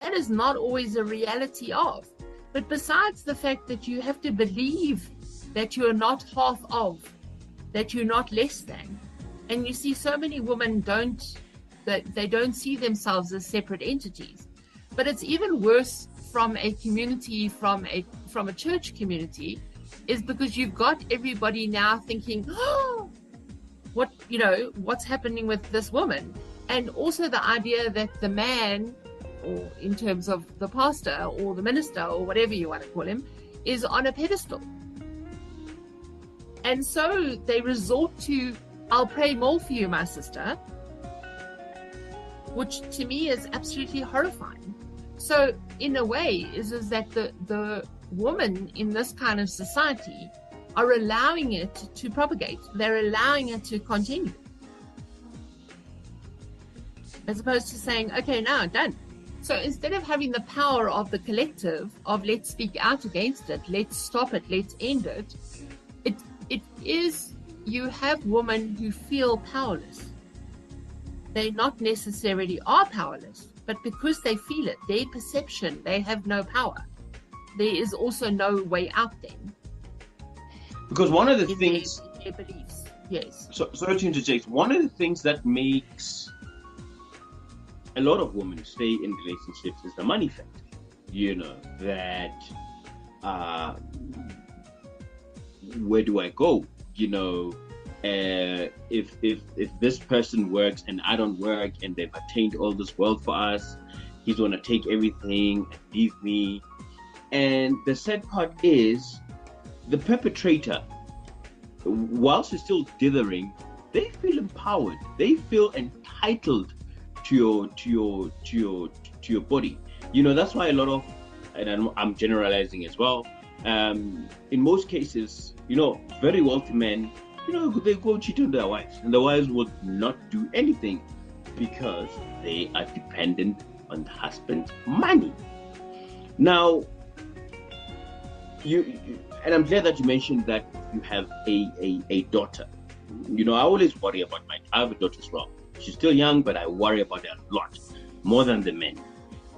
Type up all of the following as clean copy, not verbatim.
that is not always a reality of. But besides the fact that you have to believe that you're not half of, that you're not less than, and you see so many women don't see themselves as separate entities. But it's even worse from a community, from a church community, is because you've got everybody now thinking, oh, what's happening with this woman? And also the idea that the man, or in terms of the pastor or the minister or whatever you want to call him, is on a pedestal. And so they resort to, I'll pray more for you, my sister, which to me is absolutely horrifying. So in a way is that the woman in this kind of society are allowing it to propagate. They're allowing it to continue. As opposed to saying, okay, now done. So instead of having the power of the collective, of let's speak out against it, let's stop it, let's end it, it is, you have women who feel powerless. They not necessarily are powerless, but because they feel it, their perception, they have no power. There is also no way out then. Because one of the things... Their beliefs, yes. So, sorry to interject. One of the things that makes a lot of women stay in relationships is the money factor. That where do I go? If this person works and I don't work and they've attained all this wealth for us, he's gonna take everything and leave me. And the sad part is the perpetrator, whilst he's still dithering, they feel empowered. They feel entitled to your body. That's why a lot of, and I'm generalizing as well, in most cases, very wealthy men, they go cheat on their wives, and the wives would not do anything because they are dependent on the husband's money. Now, and I'm glad that you mentioned that you have a daughter. I always worry about I have a daughter as well. She's still young, but I worry about her a lot, more than the men,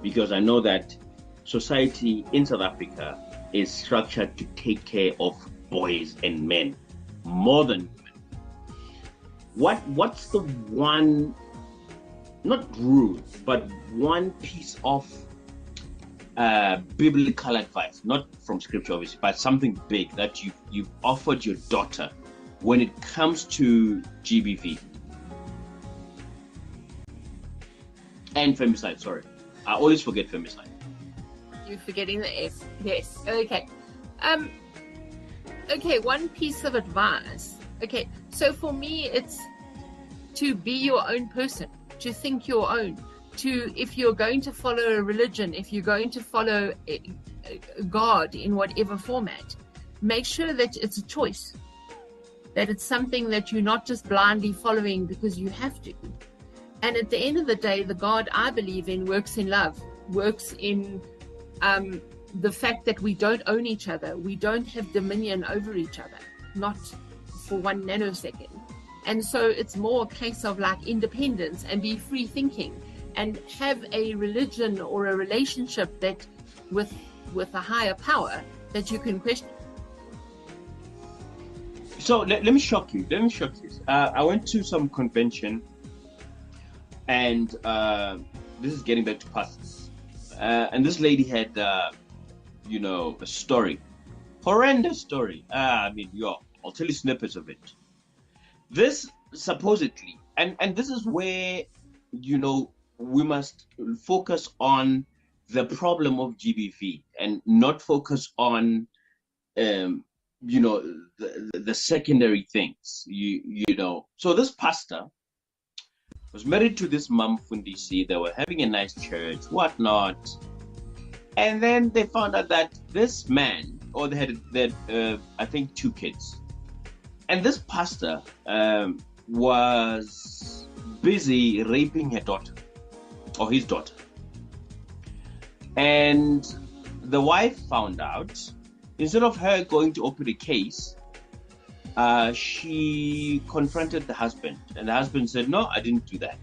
because I know that society in South Africa is structured to take care of boys and men more than women. What's the one, not rule, but one piece of biblical advice, not from scripture obviously, but something big that you've offered your daughter when it comes to GBV and femicide? Sorry, I always forget femicide. You're forgetting the F. Yes. Okay. Okay, one piece of advice. Okay, so for me, it's to be your own person, to think your own, if you're going to follow a religion, if you're going to follow a God in whatever format, make sure that it's a choice, that it's something that you're not just blindly following because you have to. And at the end of the day, the God I believe in works in love, works in the fact that we don't own each other. We don't have dominion over each other, not for 1 nanosecond. And so it's more a case of like independence and be free thinking and have a religion or a relationship that with a higher power that you can question. So let me shock you. I went to some convention, and this is getting back to pastors. And this lady had, a story, horrendous story. I'll tell you snippets of it. This supposedly, and this is where, we must focus on the problem of GBV and not focus on, the secondary things, So this pastor was married to this mom from DC. They were having a nice church, whatnot. And then they found out that this man, or they had I think 2 kids. And this pastor was busy raping her daughter, or his daughter. And the wife found out. Instead of her going to open a case, she confronted the husband. And the husband said, no, I didn't do that.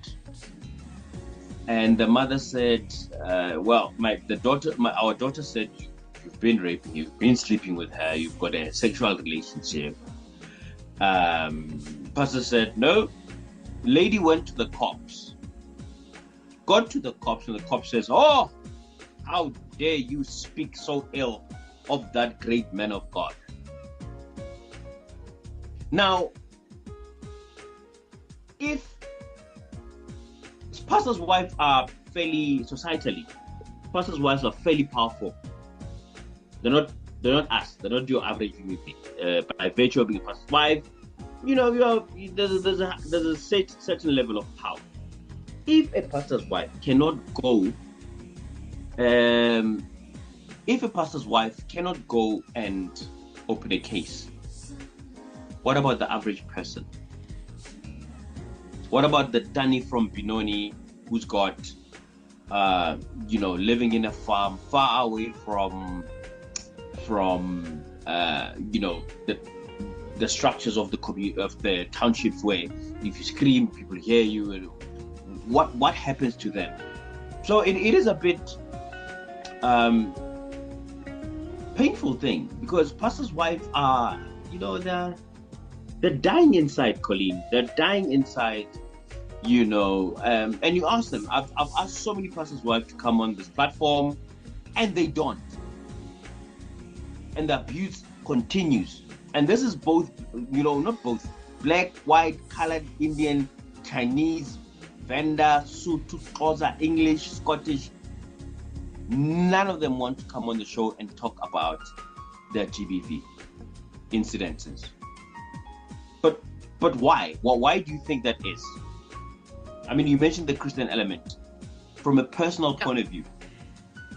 And the mother said, our daughter said, you've been raping, you've been sleeping with her, you've got a sexual relationship. Pastor said, no. Lady went to the cops, got to the cops, and the cop says, oh, how dare you speak so ill of that great man of God. Now, if pastors' wives are fairly societally, pastors' wives are fairly powerful. They're not us. They're not your average human being. By virtue of being a pastor's wife, there's a certain level of power. If a pastor's wife cannot go, and open a case, what about the average person? What about the Danny from Benoni who's got, living in a farm far away from the structures of the townships, where if you scream, people hear you, and what happens to them? So it is a bit painful thing, because pastors' wives are, they're dying inside, Colleen. They're dying inside, and you ask them. I've asked so many pastors' wives to come on this platform, and they don't. And the abuse continues. And this is both, not both, black, white, colored, Indian, Chinese, Venda, Sotho, Xhosa, English, Scottish. None of them want to come on the show and talk about their GBV incidences. But why? Well, why do you think that is? I mean, you mentioned the Christian element. From a personal point of view,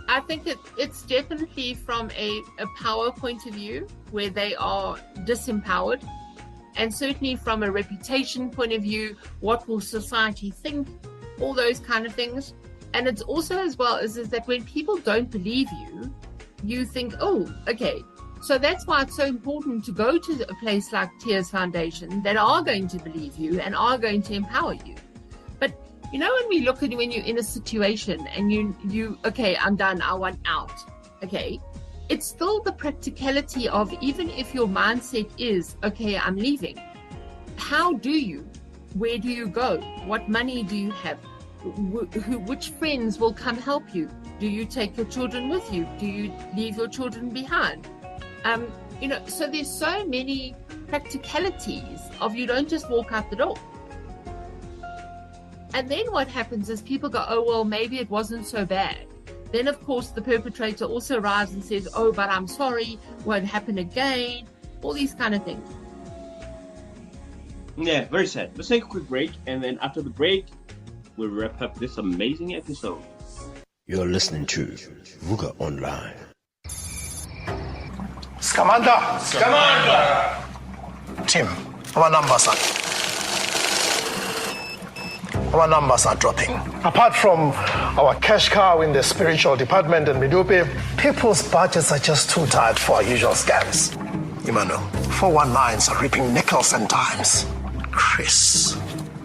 I think it's definitely from a power point of view, where they are disempowered, and certainly from a reputation point of view, what will society think, all those kind of things. And it's also as well is that when people don't believe you, you think, oh, okay. So that's why it's so important to go to a place like Tears Foundation that are going to believe you and are going to empower you. But when we look at when you're in a situation and you okay, I'm done, I want out. Okay, it's still the practicality of, even if your mindset is, okay, I'm leaving. How do you? Where do you go? What money do you have? Which friends will come help you? Do you take your children with you? Do you leave your children behind? So there's so many practicalities of, you don't just walk out the door. And then what happens is people go, oh, well, maybe it wasn't so bad. Then, of course, the perpetrator also arrives and says, oh, but I'm sorry, won't happen again, all these kind of things. Yeah, very sad. Let's take a quick break, and then after the break, we'll wrap up this amazing episode. You're listening to Vuka Online. Scamanda! Tim, our numbers are dropping. Apart from our cash cow in the spiritual department in Midupe, people's budgets are just too tight for our usual scams. Emmanuel, 419s are reaping nickels and dimes. Chris,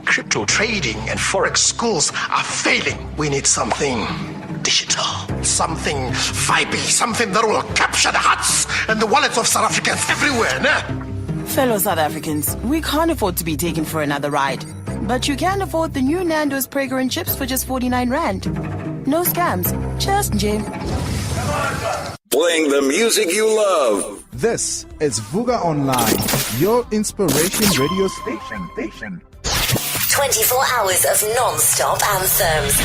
crypto trading and forex schools are failing. We need something digital, something vibey, something that will capture the hearts and the wallets of South Africans everywhere, nah? Fellow South Africans, we can't afford to be taken for another ride. But you can afford the new Nando's Prager and chips for just 49 Rand. No scams, just Jim. Playing the music you love. This is Vuka Online, your inspiration radio station. 24 hours of non-stop anthems.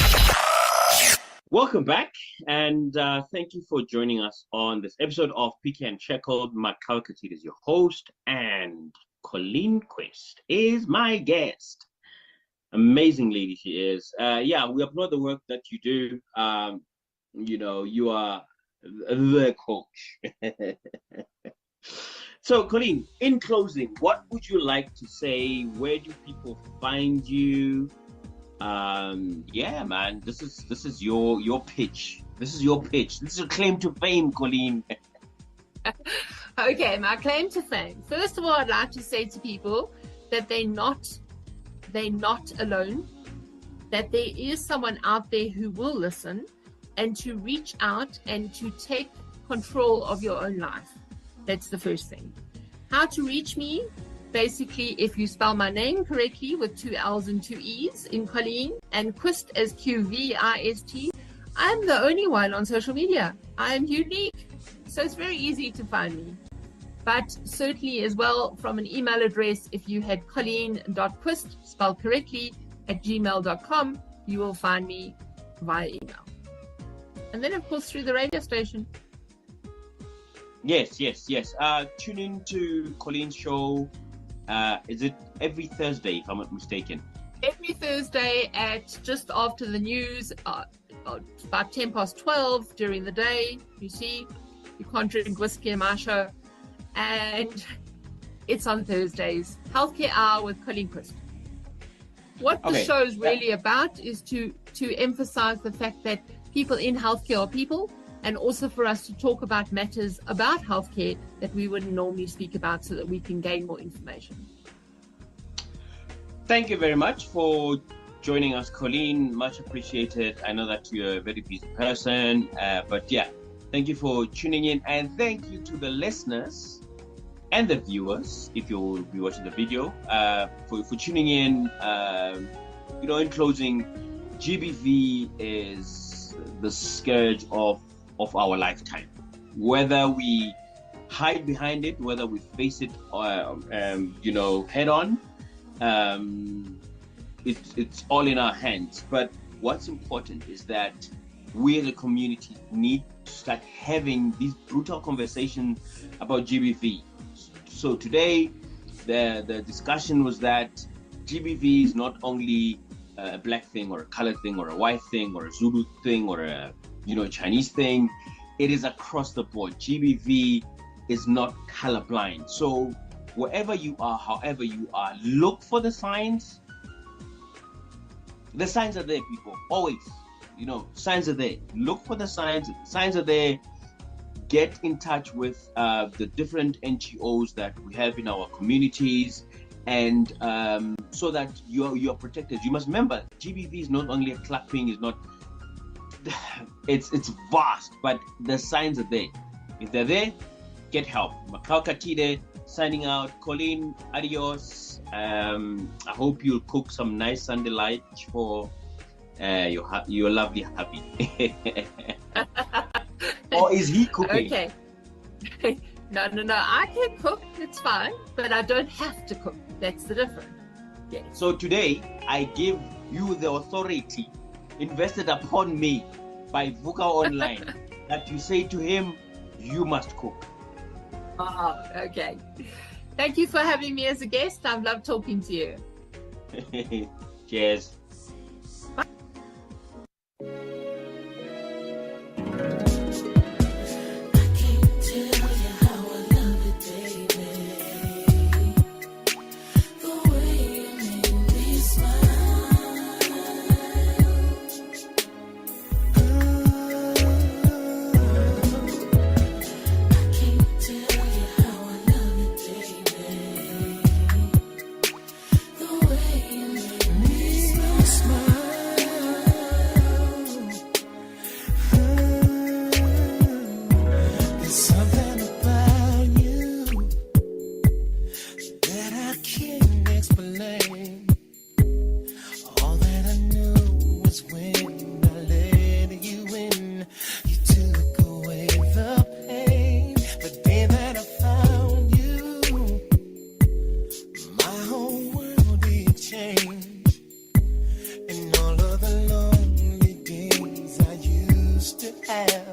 Welcome back, and thank you for joining us on this episode of PKUnshackled. Makau Katid is your host, and Colleen Quest is my guest. Amazing lady she is. We applaud the work that you do. You are the coach. So, Colleen, in closing, what would you like to say? Where do people find you? Man, this is your pitch. This is your pitch. This is your claim to fame, Colleen. Okay, my claim to fame. First of all, I'd like to say to people that they're not alone. that there is someone out there who will listen, and to reach out and to take control of your own life. That's the first thing. How to reach me? Basically, if you spell my name correctly with 2 L's and 2 E's in Colleen, and Quist as Qvist, I'm the only one on social media. I'm unique. So it's very easy to find me. But certainly as well from an email address, if you had colleen.quist spelled correctly at gmail.com, you will find me via email. And then of course through the radio station. Yes. Tune in to Colleen's show. Is it every Thursday, if I'm not mistaken? Every Thursday at just after the news, about 12 during the day. You see, you can't drink whiskey in my show. And it's on Thursdays. Healthcare Hour with Colleen Quist. What the show is really about is to emphasize the fact that people in healthcare are people, and also for us to talk about matters about healthcare that we wouldn't normally speak about so that we can gain more information. Thank you very much for joining us, Colleen. Much appreciated. I know that you're a very busy person, but yeah, thank you for tuning in, and thank you to the listeners and the viewers, if you'll be watching the video, for tuning in. In closing, GBV is the scourge of our lifetime. Whether we hide behind it, whether we face it, head on, it's all in our hands. But what's important is that we as a community need to start having these brutal conversations about GBV. So today, the discussion was that GBV is not only a black thing or a colored thing or a white thing or a Zulu thing or a Chinese thing. It is across the board. GBV is not colorblind. So wherever you are, however you are, look for the signs. The signs are there, people. Always, signs are there. Look for the signs. Signs are there. Get in touch with the different NGOs that we have in our communities, and so that you're protected. You must remember, GBV is not only a clapping. It's vast, but the signs are there. If they're there, get help. Makau Katide signing out. Colleen, adios. I hope you'll cook some nice Sunday lunch for your lovely hubby. Or is he cooking? Okay. No. I can cook. It's fine, but I don't have to cook. That's the difference. Yes. So today, I give you the authority invested upon me by Vuka Online that you say to him, you must cook. Oh, okay. Thank you for having me as a guest. I've loved talking to you. Cheers. have.